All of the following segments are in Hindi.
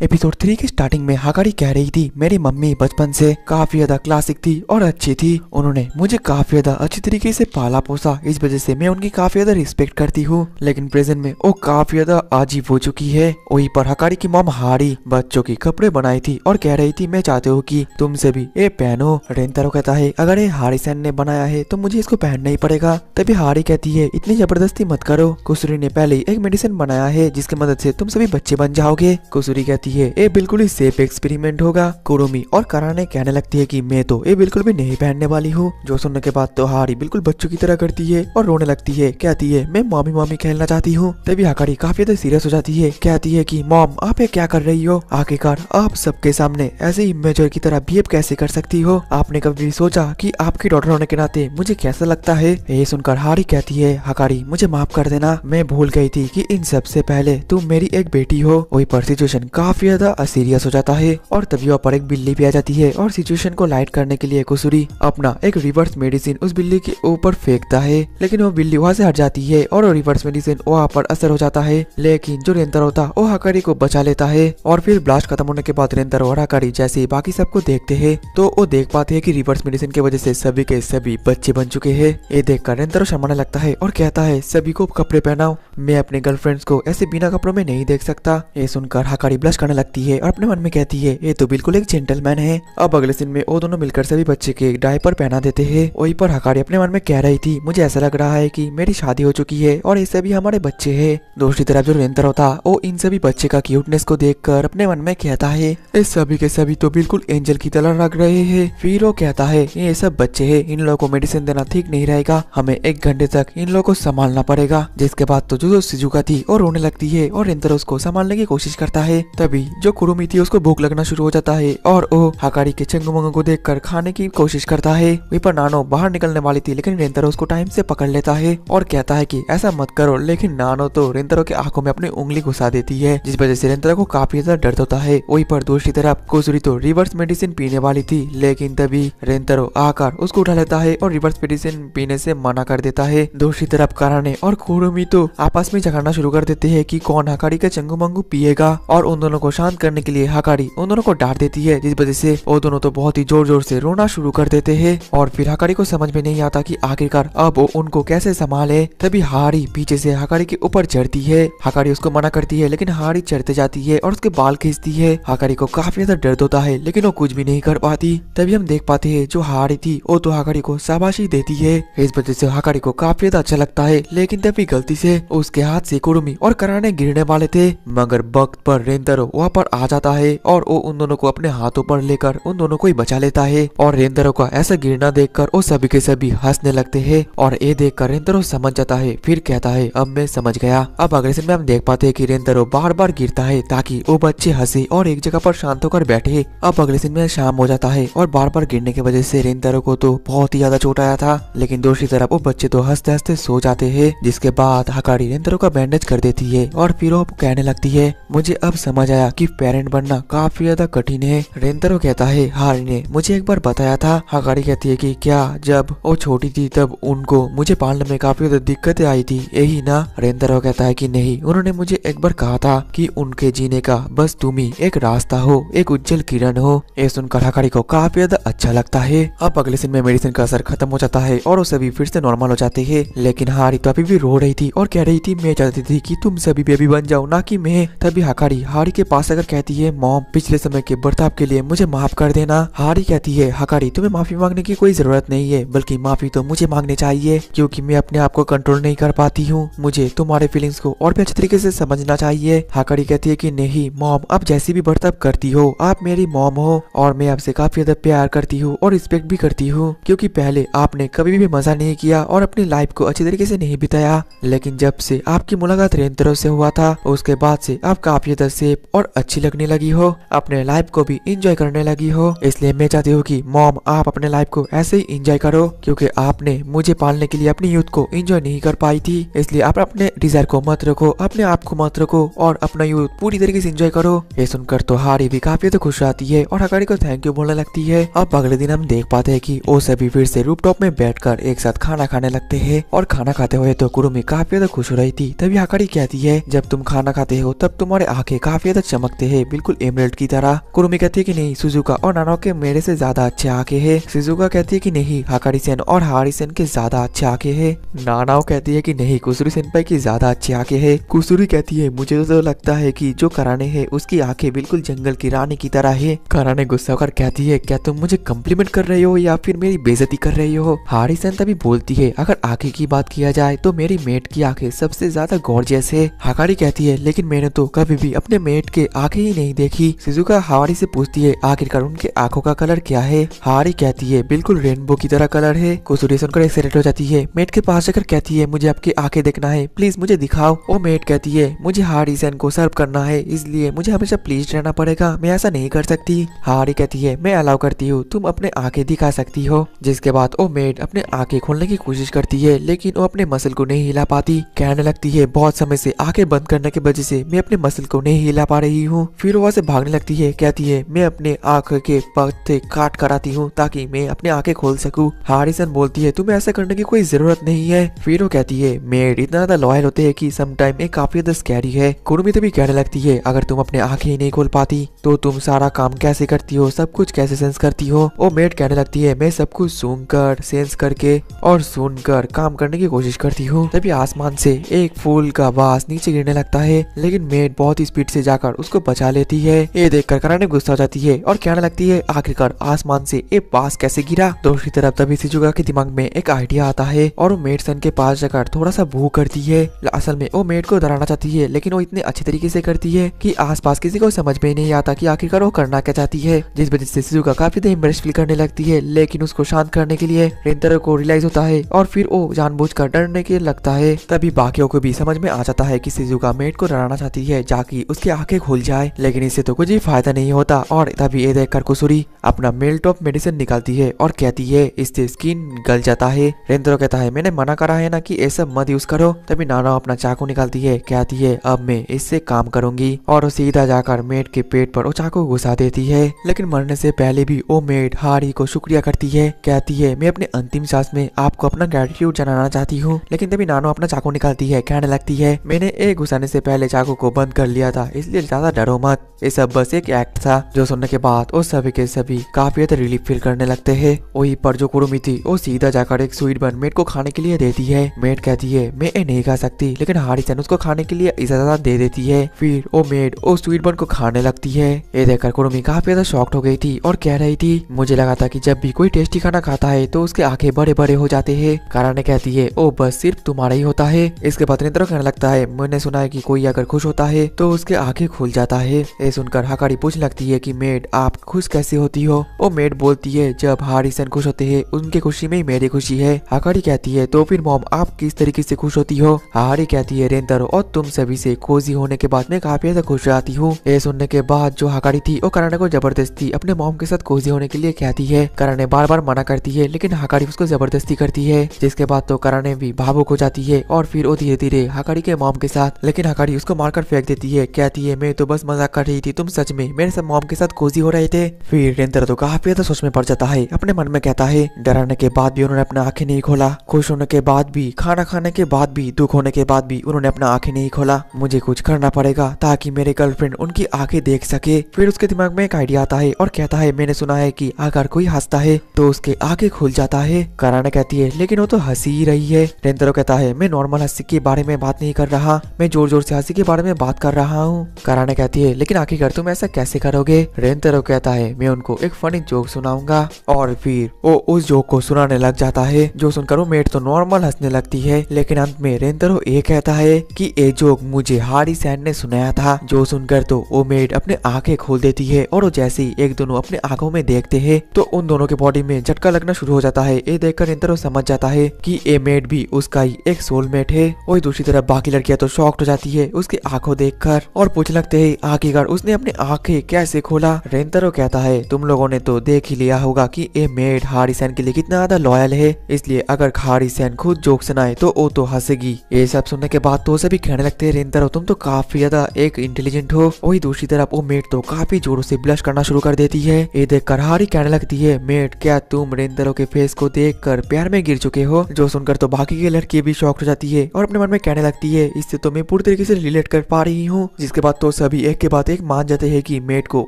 एपिसोड 3 की स्टार्टिंग में हाकारी कह रही थी मेरी मम्मी बचपन से काफी ज्यादा क्लासिक थी और अच्छी थी। उन्होंने मुझे काफी ज्यादा अच्छी तरीके से पाला पोसा, इस वजह से मैं उनकी काफी ज्यादा रिस्पेक्ट करती हूँ। लेकिन प्रेजेंट में वो काफी ज्यादा अजीब हो चुकी है। वहीं पर हाकारी की मॉम हारी बच्चों की कपड़े बनाई थी और कह रही थी मैं चाहती हूँ कि तुमसे भी ये पहनो। रेंतारो कहता है अगर ये हारी सेन ने बनाया है तो मुझे इसको पहनना ही पड़ेगा। तभी हारी कहती है इतनी जबरदस्ती मत करो, कुसुरी ने पहले ही एक मेडिसिन बनाया है जिसकी मदद से तुम सभी बच्चे बन जाओगे। कुसुरी कहती है ये बिल्कुल ही सेफ एक्सपेरिमेंट होगा। कुरुमी और कराने कहने लगती है कि मैं तो ये बिल्कुल भी नहीं पहनने वाली हूँ। जो सुनने के बाद तो हारी बिल्कुल बच्चों की तरह करती है और रोने लगती है, कहती है मैं मामी मामी खेलना चाहती हूँ। तभी हाकारी काफी ज्यादा सीरियस हो जाती है, कहती है कि मॉम आप ये क्या कर रही हो, आखिरकार आप सबके सामने ऐसे इमेजर की तरह बिहेव कैसे कर सकती हो। आपने कभी भी सोचा कि आपकी डॉटर होने के नाते मुझे कैसा लगता है। ये सुनकर हारी कहती है हाकारी मुझे माफ कर देना, मैं भूल गई थी कि इन सबसे पहले तुम मेरी एक बेटी हो। वही पर सिचुएशन काफी ज्यादा सीरियस हो जाता है और तभी वहाँ पर एक बिल्ली भी आ जाती है और सिचुएशन को लाइट करने के लिए कुसुरी अपना एक रिवर्स मेडिसिन उस बिल्ली के ऊपर फेंकता है, लेकिन वो बिल्ली वहाँ से हट जाती है और रिवर्स मेडिसिन वहाँ पर असर हो जाता है। लेकिन जो रेंतारो होता वो हाकारी को बचा लेता है और फिर ब्लास्ट खत्म होने के बाद रेंतारो और हाकारी जैसे ही बाकी सबको देखते हैं तो वो देख पाते हैं कि रिवर्स मेडिसिन की वजह से सभी के सभी बच्चे बन चुके हैं। ये देखकर रेंतारो शर्माने लगता है और कहता है सभी को कपड़े पहनाओ, मैं अपने गर्लफ्रेंड्स को ऐसे बिना कपड़ों में नहीं देख सकता। ये सुनकर हाकारी ब्लश करने लगती है और अपने मन में कहती है ये तो बिल्कुल एक जेंटलमैन है। अब अगले सीन में वो दोनों मिलकर सभी बच्चे के डायपर पहना देते हैं। वहीं पर हाकारी अपने मन में कह रही थी मुझे ऐसा लग रहा है कि मेरी शादी हो चुकी है और ये सभी हमारे बच्चे हैं। दूसरी तरफ जो रेंतारो होता वो इन सभी बच्चे का क्यूटनेस को देखकर अपने मन में कहता है इस सभी के सभी तो बिल्कुल एंजल की तरह लग रहे हैं। फिर वो कहता है ये सब बच्चे हैं, इन लोगों को मेडिसिन देना ठीक नहीं रहेगा, हमें 1 घंटे तक इन लोगों को संभालना पड़ेगा। जिसके बाद तो जो शिजुका थी और रोने लगती है और रेंतारो उसको संभालने की कोशिश करता है। तभी जो कुरुमी थी उसको भूख लगना शुरू हो जाता है और वो हाकारी के चंगुमंगु को देखकर खाने की कोशिश करता है। वहीं पर नानो बाहर निकलने वाली थी लेकिन रेंतारो उसको टाइम से पकड़ लेता है और कहता है कि ऐसा मत करो, लेकिन नानो तो रेंतारो के आंखों में अपनी उंगली घुसा देती है जिस वजह से रेंतारो को काफी ज्यादा दर्द होता है। वहीं पर दूसरी तरफ कुसुरी तो रिवर्स मेडिसिन पीने वाली थी लेकिन तभी रेंतारो आकर उसको उठा लेता है और रिवर्स मेडिसिन पीने से मना कर देता है। दूसरी तरफ कराने और कुरुमी तो आपस में झगड़ना शुरू कर देते हैं कि कौन हाकारी का चंगुमंगु पिएगा और उन दोनों को शांत करने के लिए हाकारी उन दोनों को डांट देती है जिस वजह से वो दोनों तो बहुत ही जोर जोर से रोना शुरू कर देते हैं। और फिर हाकारी को समझ में नहीं आता कि आखिरकार अब वो उनको कैसे संभाले। तभी हारी पीछे से हाकारी के ऊपर चढ़ती है, हाकारी उसको मना करती है लेकिन हारी चढ़ते जाती है और उसके बाल खींचती है। हाकारी को काफी ज्यादा दर्द होता है लेकिन वो कुछ भी नहीं कर पाती। तभी हम देख पाते हैं जो हारी थी वो तो हाकारी को शाबाशी देती है, इस वजह से हाकारी को काफी ज्यादा अच्छा लगता है। लेकिन तभी गलती से उसके हाथ से कुरुमी और कराने गिरने वाले थे मगर वक्त पर रेंतारो वहाँ पर आ जाता है और वो उन दोनों को अपने हाथों पर लेकर उन दोनों को ही बचा लेता है। और रेंतारो का ऐसा गिरना देखकर वो सभी के सभी हंसने लगते हैं और ये देखकर रेंतारो समझ जाता है, फिर कहता है अब मैं समझ गया। अब अगले सीन में हम देख पाते हैं कि रेंतारो बार बार गिरता है ताकि वो बच्चे हंसे और एक जगह पर शांत होकर बैठे। अब अगले सीन में शाम हो जाता है और बार बार गिरने की वजह से रेंतारो को तो बहुत ही ज्यादा चोट आया था, लेकिन दूसरी तरफ वो बच्चे तो हंसते हंसते सो जाते हैं। जिसके बाद हाकारी रेंतारो का बैंडेज कर देती है और फिर वो कहने लगती है मुझे अब समझ आया कि पेरेंट बनना काफी ज्यादा कठिन है। रेंतारो कहता है हारी ने मुझे एक बार बताया था। हाकारी कहती है कि क्या जब वो छोटी थी तब उनको मुझे पालने में काफी ज्यादा दिक्कतें आई थी, यही ना। रेंतारो कहता है कि नहीं, उन्होंने मुझे एक बार कहा था कि उनके जीने का बस तुम ही एक रास्ता हो, एक उज्जवल किरण हो। ये सुनकर हाकारी को काफी ज्यादा अच्छा लगता है। अब अगले सीन में मेडिसिन का असर खत्म हो जाता है और वो सभी फिर से नॉर्मल हो जाते हैं, लेकिन हारी तो अभी भी रो रही थी और कह रही थी मैं चाहती थी कि तुम सभी बेबी बन जाओ ना कि मैं। तभी हाकारी हारी के पास आकर कहती है मॉम पिछले समय के बर्ताव के लिए मुझे माफ कर देना। हारी कहती है हाकारी तुम्हें माफी मांगने की कोई जरूरत नहीं है, बल्कि माफी तो मुझे मांगनी चाहिए क्योंकि मैं अपने आप को कंट्रोल नहीं कर पाती हूँ, मुझे तुम्हारे फीलिंग्स को और भी अच्छे तरीके से समझना चाहिए। हाकारी कहती है कि नहीं मॉम, आप जैसी भी बर्ताव करती हो आप मेरी मॉम हो और मैं आपसे काफी ज्यादा प्यार करती हूँ और रिस्पेक्ट भी करती हूँ, क्योंकि पहले आपने कभी भी मजा नहीं किया और अपनी लाइफ को अच्छी तरीके से नहीं बिताया, लेकिन जब से आपकी मुलाकात रेंतारो से हुआ था उसके बाद से आप काफी ज्यादा सेफ और अच्छी लगने लगी हो, अपने लाइफ को भी एंजॉय करने लगी हो। इसलिए मैं चाहती हूँ कि मॉम आप अपने लाइफ को ऐसे ही एंजॉय करो, क्योंकि आपने मुझे पालने के लिए अपनी यूथ को एंजॉय नहीं कर पाई थी, इसलिए आप अपने डिजायर को मत रखो, अपने आप को मत रखो और अपना यूथ पूरी तरीके से एंजॉय करो। ये सुनकर तो हारी भी काफी ज्यादा खुश आती है और हाकारी को थैंक यू बोलने लगती है। अब अगले दिन हम देख पाते हैं कि वो सभी फिर से रूफटॉप में बैठकर एक साथ खाना खाने लगते हैं और खाना खाते हुए तो कुरुमी काफी ज्यादा खुश हो रही थी। तभी हाकारी कहती है जब तुम खाना खाते हो तब तुम्हारे आंखें काफी ज्यादा ज्यादा चमकते हैं, बिल्कुल एमराल्ड की तरह। कुरुमी कहती है कि नहीं, सुजुका और नानाओ के मेरे से ज्यादा अच्छे आंखें हैं। शिजुका कहती है कि नहीं, हाकारी सेन और हारी सेन के ज्यादा अच्छे आंखें हैं। नानाओ कहती है कि नहीं, कुसुरी सेनपाई की ज्यादा अच्छी आंखें हैं। कुसुरी कहती है मुझे तो लगता है कि जो कराने है उसकी आंखें बिल्कुल जंगल की रानी की तरह है। कराने गुस्सा होकर कहती है क्या तुम मुझे कम्प्लीमेंट कर रही हो या फिर मेरी बेइज्जती कर रही हो। हारी सेन तभी बोलती है अगर आंखें की बात किया जाए तो मेरी मेट की आंखें सबसे ज्यादा गॉर्जियस है। हाकारी कहती है लेकिन मैंने तो कभी भी अपने मेट के आंखें ही नहीं देखी। शिजुका हारी से पूछती है आखिरकार उनके आंखों का कलर क्या है। हारी कहती है बिल्कुल रेनबो की तरह कलर है। कुसुरी सुनकर एक्साइटेड हो जाती है, मेट के पास जाकर कहती है मुझे आपकी आंखें देखना है, प्लीज मुझे दिखाओ। वो मेट कहती है मुझे हारी सेन को सर्व करना है, इसलिए मुझे हमेशा प्लीज रहना पड़ेगा, मैं ऐसा नहीं कर सकती। हारी कहती है मैं अलाउ करती हूँ, तुम अपने आंखें दिखा सकती हो। जिसके बाद वो मेट अपने आंखें खोलने की कोशिश करती है लेकिन वो अपने मसल को नहीं हिला पाती। कहने लगती है बहुत समय से आंखें बंद करने की वजह से मैं अपने मसल को नहीं हिला पा रही हूँ। फिर वो वहाँ से भागने लगती है, कहती है मैं अपने आंख के पत्ते काट कर आती हूँ ताकि मैं अपने आंखें खोल सकूं। हारी सेन बोलती है तुम्हें ऐसा करने की कोई जरूरत नहीं है। फिर वो कहती है मेड इतना ज्यादा लॉयल होते हैं कि सम टाइम ये काफी ज्यादा स्कैरी है। कुरुमी तभी कहने लगती है अगर तुम अपने आंखें ही नहीं खोल पाती तो तुम सारा काम कैसे करती हो, सब कुछ कैसे सेंस करती हो। वो मेड कहने लगती है मैं सब कुछ सुनकर, सेंस करके और सुनकर काम करने की कोशिश करती हूँ। तभी आसमान से एक फूल का बास नीचे गिरने लगता है लेकिन मेड बहुत ही स्पीड से जाकर उसको बचा लेती है। ये देखकर कराने गुस्सा हो जाती है और कहने लगती है आखिरकार आसमान से एक बास कैसे गिरा। दूसरी तरफ तभी शिजुका के दिमाग में एक आइडिया आता है और वो मेड सन के पास जाकर थोड़ा सा भू करती है। असल में वो मेड को डराना चाहती है लेकिन वो इतने अच्छे तरीके से करती है कि आसपास किसी को समझ में नहीं आता कि आखिरकार वो करना क्या चाहती है, जिस वजह से शिजुका काफी ज्यादा एम्बैरेस्ड फील करने लगती है। लेकिन उसको शांत करने के लिए रेंतारो को रियलाइज होता है और फिर वो जानबूझकर डरने के लगता है। तभी बाकियों को भी समझ में आ जाता है कि शिजुका मेड को डराना चाहती है जाकि उसकी आंखें खुल जाए, लेकिन इससे तो कुछ भी फायदा नहीं होता। और तभी ये देखकर कुसुरी अपना मेल्ट ऑफ मेडिसिन निकालती है और कहती है इससे स्किन गल जाता है। रेंतारो कहता है मैंने मना करा है ना कि ये सब मत यूज करो। तभी नाना अपना चाकू निकालती है, कहती है अब मैं इससे काम करूंगी और वो सीधा जाकर मेड के पेट पर वो चाकू घुसा देती है। लेकिन मरने से पहले भी वो मेड हारी को शुक्रिया करती है, कहती है मैं अपने अंतिम सांस में आपको अपना ग्रेटिट्यूड जनाना चाहती हूँ। लेकिन तभी नानो अपना चाकू निकालती है, कहने लगती है मैंने एक घुसाने से पहले चाकू को बंद कर लिया था, इसलिए ज्यादा डरो मत, ये सब बस एक एक्ट था। जो सुनने के बाद वो सभी के सभी काफी रिलीफ फील करने लगते हैं। वहीं पर जो कुरुमी थी वो सीधा जाकर एक स्वीट बन मेड को खाने के लिए देती है। मेड कहती है मैं ये नहीं खा सकती, लेकिन हारी सेन उसको खाने के लिए इजाजत दे देती है। फिर वो मेड वो स्वीट बन को खाने लगती है। ये देखकर कुरुमी काफी ज्यादा शॉक्ड हो गई थी और कह रही थी मुझे लगा था कि जब भी कोई टेस्टी खाना खाता है तो उसके आंखें बड़े बड़े हो जाते हैं। कराने कहती है ओ बस सिर्फ तुम्हारा ही होता है। इसके बाद रेंतारो कहने लगता है मैंने सुना है कि कोई अगर खुश होता है तो उसके आंखें खुल जाता है। ये सुनकर हाकारी पूछने लगती है कि मेड आप खुश कैसे होती हो। वो मेड बोलती है जब हारी सेन खुश होते हैं उनके खुशी में ही मेरी खुशी है। हाकारी कहती है तो फिर मॉम आप किस तरीके से खुश होती हो। हाकारी कहती है रेंतारो और तुम सभी से कोजी होने के बाद मैं काफी ज्यादा खुश रहती हूँ। ये सुनने के बाद जो हाकारी थी वो कराने को जबरदस्ती अपने मॉम के साथ कोजी होने के लिए कहती है। कराने बार बार मना करती है लेकिन हाकारी उसको जबरदस्ती करती है, जिसके बाद तो कराने भी भावुक हो जाती है और फिर वो धीरे धीरे हाकारी के मॉम के साथ, लेकिन हाकारी उसको मारकर फेंक देती है, कहती है मैं तो बस मजाक कर रही थी, तुम सच में मेरे साथ मॉम के साथ कोजी हो रहे थे। फिर रेंतारो तो काफी ज्यादा सोच में पड़ जाता है, अपने मन में कहता है डराने के बाद भी उन्होंने अपना आंखें नहीं खोला, खुश होने के बाद भी, खाना खाने के बाद भी, दुख होने के बाद भी उन्होंने अपना आंखें नहीं खोला। मुझे कुछ करना पड़ेगा ताकि मेरे गर्लफ्रेंड उनकी आंखें देख सके। फिर उसके दिमाग में एक आइडिया आता है और कहता है मैंने सुना है कि अगर कोई हंसता है तो उसके आंखें खुल जाता है। कराने कहती है लेकिन वो तो हंसी ही रही है। रेंतारो कहता है मैं नॉर्मल हंसी के बारे में बात नहीं कर रहा, मैं जोर जोर से हंसी के बारे में बात कर रहा हूँ। कराने कहती है लेकिन आखिरकार तुम ऐसा कैसे करोगे। रेंतारो कहता है मैं उनको एक फनी जोक सुनाऊंगा और फिर वो उस जोक को सुनाने लग जाता है, जो सुनकर वो मेड तो नॉर्मल हंसने लगती है। लेकिन अंत में रेंतारो ये कहता है कि ये जोक मुझे हारी सेन ने सुनाया था। जो सुनकर तो वो मेड अपने आंखें खोल देती है और वो जैसे ही एक दोनों अपने आंखों में देखते हैं तो उन दोनों के बॉडी में झटका लगना शुरू हो जाता है। ये देखकर रेंतारो समझ जाता है कि ये मेड भी उसका ही एक सोलमेट है। वही दूसरी तरफ बाकी लड़कियां तो शॉक्ड हो जाती है उसकी आंखों देखकर और पूछने लगते हैं आखिरकार उसने अपनी आंखें कैसे खोला। रेंतारो कहता है तुम लोगों ने तो देख ही लिया होगा कि ये मेड हारी सैन के लिए कितना ज्यादा लॉयल है, इसलिए अगर हारी सैन खुद जोक सुनाए तो वो तो हंसेगी। ये सब सुनने के बाद तो सभी कहने लगते हैं रेंतारो तुम तो काफी ज्यादा एक इंटेलिजेंट हो। वही दूसरी तरफ वो मेड तो काफी जोरों से ब्लश करना शुरू कर देती है। ये देखकर हारी कहने लगती है मेड क्या तुम रेंतारो के फेस को देखकर प्यार में गिर चुके हो। जो सुनकर तो बाकी की लड़की भी शॉक हो जाती है और अपने मन में कहने लगती है इससे तो मैं पूरी तरीके से रिलेट कर पा रही हूँ। जिसके बाद तो सभी एक के बाद एक मान जाते हैं कि मेड को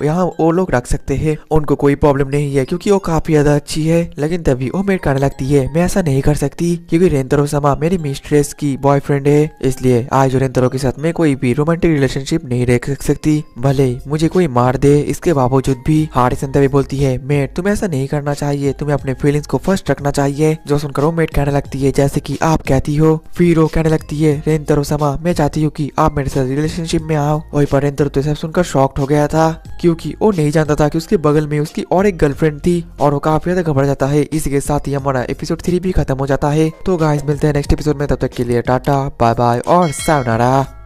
यहाँ वो लोग रख सकते हैं, उनको कोई प्रॉब्लम नहीं है क्योंकि वो काफी ज्यादा अच्छी है। लेकिन तभी वो मेड कहने लगती है मैं ऐसा नहीं कर सकती क्योंकि रेंतारो समा मेरी मिस्ट्रेस की बॉयफ्रेंड है, इसलिए आज रेंतारो के साथ में कोई भी रोमांटिक रिलेशनशिप नहीं रख सकती, भले मुझे कोई मार दे। इसके बावजूद भी हारी सैन तभी बोलती है मेड तुम्हें ऐसा नहीं करना चाहिए, तुम्हें अपने फीलिंग्स को फर्स्ट रखना चाहिए। जो सुनकर वो मेड कहने लगती है जैसे कि आप कहती हो। फिर वो कहने लगती है रेंतारो समा मैं चाहती हूँ कि आप मेरे साथ रिलेशनशिप में आओ। वही पर रेंतारो तो सब सुनकर शॉक्ड हो गया था क्योंकि वो नहीं जानता था कि उसके बगल में उसकी और एक गर्लफ्रेंड थी और वो काफी ज्यादा घबरा जाता है। इसी के साथ ही हमारा एपिसोड 3 भी खत्म हो जाता है। तो गाइस मिलते हैं नेक्स्ट एपिसोड में, तब तक के लिए टाटा बाय बाय और सायोनारा।